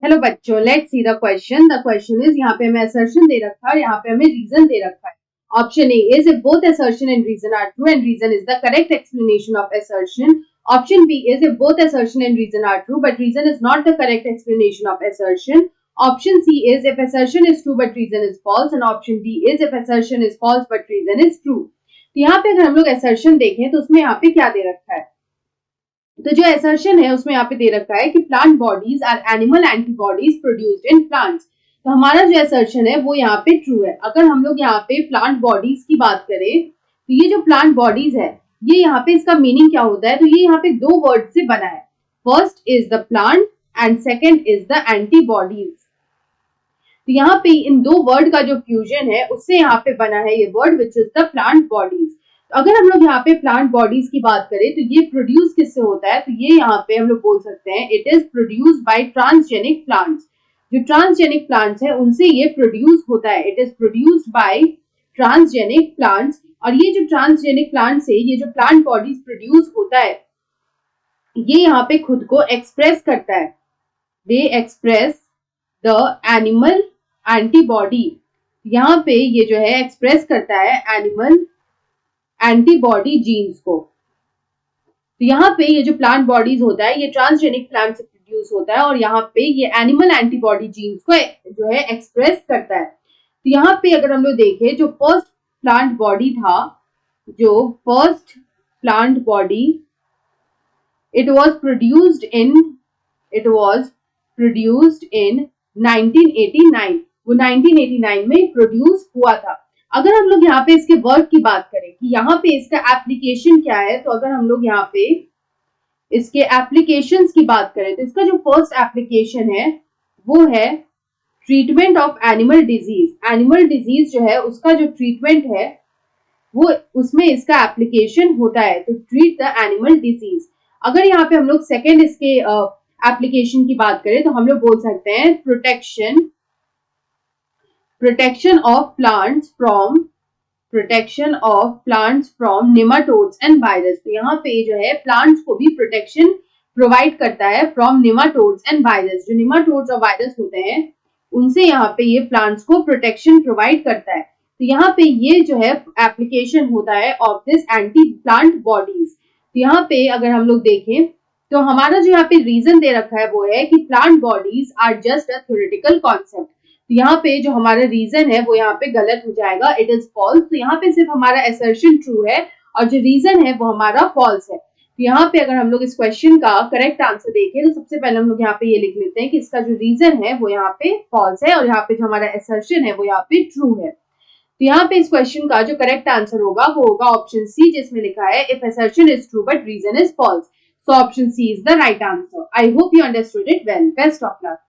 Hello बच्चों, let's see the question. The question is, यहाँ पे हमें असर्शन दे रखा है और यहाँ पे हमें रीजन दे रखा है। Option A is if both assertion and reason are true and reason is the correct explanation of assertion. Option B is if both assertion and reason are true but reason is not the correct explanation of assertion. Option C is if assertion is true but reason is false and option D is if assertion is false but reason is true. तो यहाँ पे अगर हम लोग assertion देखें तो उसमें यहाँ पे क्या दे रखा है, तो जो assertion है उसमें यहाँ पे दे रखा है कि plantibodies are animal antibodies produced in plants. तो हमारा जो assertion है वो यहाँ पे ट्रू है। अगर हम लोग यहाँ पे प्लांट बॉडीज की बात करें तो ये जो प्लांट बॉडीज है ये यहाँ पे इसका मीनिंग क्या होता है, तो ये यहाँ पे दो वर्ड से बना है। First is the plant and second is the antibodies. तो यहाँ पे इन दो वर्ड का जो फ्यूजन है उससे यहाँ पे बना है ये word which is the plant bodies. तो अगर हम लोग यहाँ पे प्लांट बॉडीज की बात करें तो ये प्रोड्यूस किससे होता है, तो ये यहाँ पे हम लोग बोल सकते हैं it is produced by transgenic plants. जो ट्रांसजेनिक प्लांट्स है उनसे ये प्रोड्यूस होता है। It is produced by transgenic plants. और ये जो ट्रांसजेनिक प्लांट से ये जो प्लांट बॉडीज प्रोड्यूस होता है ये यहाँ पे खुद को एक्सप्रेस करता है। दे एक्सप्रेस द एनिमल एंटीबॉडी। यहाँ पे ये जो है एक्सप्रेस करता है एनिमल एंटीबॉडी जीन्स को। तो यहाँ पे ये जो प्लांट बॉडीज होता है ये ट्रांसजेनिक प्लांट से प्रोड्यूस होता है और यहाँ पे ये एनिमल एंटीबॉडी जीन्स को जो है एक्सप्रेस करता है। तो यहाँ पे अगर हम लोग देखें जो फर्स्ट प्लांट बॉडी था, जो first plant body it was produced in 1989। वो 1989 में प्रोड्यूस हुआ था। अगर हम लोग यहाँ पे इसके वर्क की बात करें कि यहाँ पे इसका एप्लीकेशन क्या है, तो अगर हम लोग यहाँ पे इसके एप्लीकेशंस की बात करें तो इसका जो फर्स्ट एप्लीकेशन है वो है treatment of animal disease. Animal disease जो है उसका जो ट्रीटमेंट है वो उसमें इसका एप्लीकेशन होता है, तो ट्रीट द एनिमल डिजीज। अगर यहाँ पे हम लोग सेकेंड इसके एप्लीकेशन की बात करें तो हम लोग बोल सकते हैं protection of plants from nematodes and virus। तो यहाँ पे जो है प्लांट्स को भी प्रोटेक्शन प्रोवाइड करता है फ्रॉम nematodes and virus। जो nematodes और वायरस होते हैं उनसे यहाँ पे ये प्लांट्स को प्रोटेक्शन प्रोवाइड करता है। तो यहाँ पे ये जो है एप्लीकेशन होता है of this anti plant bodies. तो यहाँ पे अगर हम लोग देखें तो हमारा जो यहाँ पे रीजन दे रखा है वो है कि plantibodies are just a theoretical concept. तो यहाँ पे जो हमारा रीजन है वो यहाँ पे गलत हो जाएगा, इट इज फॉल्स। तो यहाँ पे सिर्फ हमारा असर्शन ट्रू है और जो रीजन है वो हमारा फॉल्स है। तो यहाँ पे अगर हम लोग इस क्वेश्चन का करेक्ट आंसर देखें तो सबसे पहले हम लोग यहाँ पे ये लिख लेते हैं कि इसका जो रीजन है वो यहाँ पे फॉल्स है और यहाँ पे जो हमारा असर्शन है वो यहाँ पे ट्रू है। तो यहाँ पे इस क्वेश्चन का जो करेक्ट आंसर होगा वो होगा ऑप्शन सी, जिसमें लिखा है if assertion is true but reason is false. So option C is the right answer. I hope you understood it well. Best of luck.